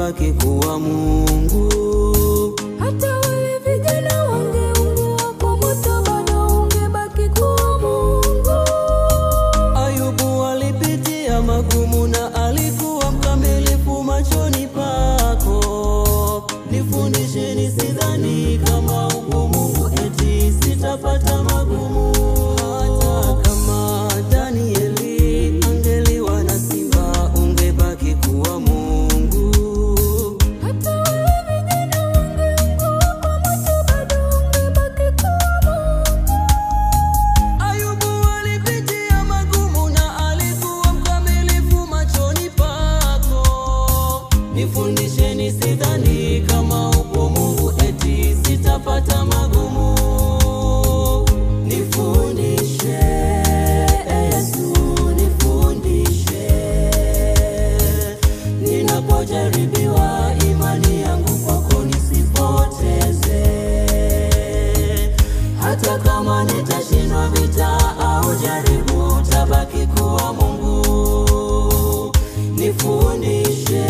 ungebaki kuwa Mungu. Hata wale vijana wangeungua kwa moto bado ungebaki kuwa Mungu. Ayubu alipitia magumu na alikuwa mkamilifu machoni pako. Nifundishe nisidhani kama uko Mungu eti sitapata magumu. Hata kama Danieli angeliwa na simba ungebaki kuwa Mungu. Hata wale vijana wangeungua kwa moto bado ungebaki kuwa Mungu. Ayubu alipitia magumu na alikuwa mkamilifu machoni pako. Nifundishe nisidhani kama uko Mungu eti sitapata magumu. Nifundishe Yesu, nifundishe ninapojaribiwa imani yangu kwako nisipoteze. Hata kama nitashindwa vita au jaribu tabaki kuwa Mungu. Nifundishe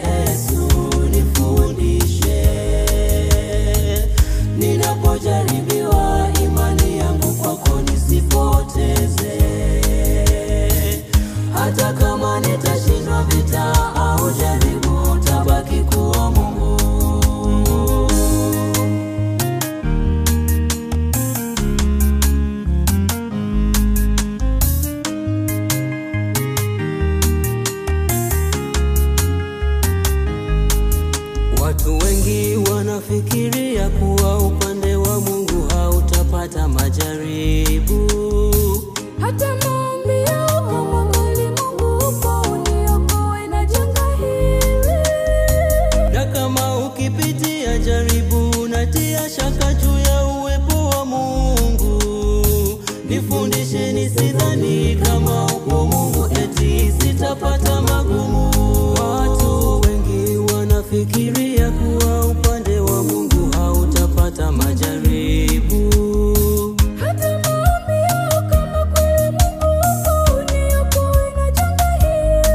Yesu, nifundishe ninapojaribiwa imani yangu kwako nisipoteze. Hata kama nitashindwa vita au jaribu tabaki kuwa Mungu. Watu wengi wanafikiria kuwa upande wa Mungu hautapata majaribu. Hata maombi yao kama kweli Mungu upo uniokoe na janga hili. Na kama ukipitia jaribu unatia shaka juu ya uwepo wa Mungu. Nifundishe nisidhani kama uko Mungu eti sitapata magumu. Watu wengi wanafikiria kuwa upande wa Mungu hautapata majaribu. Hata maombi yao kama kweli Mungu upo uniokoe na janga hili.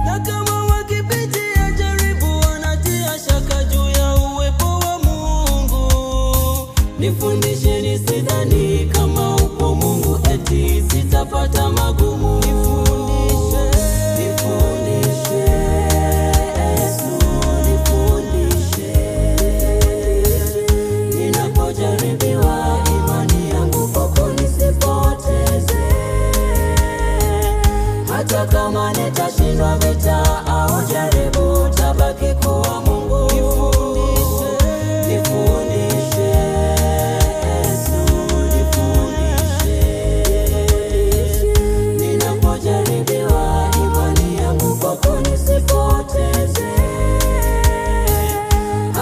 Na kama wakipitia jaribu wanatia shaka juu ya uwepo wa Mungu. Nifundishe nisidhani kama uko Mungu eti sitapata magumu. Nifundishe Yesu, nifundishe ninapojaribiwa imani yangu kwako nisipoteze. Hata kama nitashindwa vita au jaribu tabaki kuwa Mungu. Nifundishe Yesu, nifundishe ninapojaribiwa imani yangu kwako nisipoteze.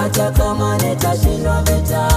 Hata kama nitashindwa vita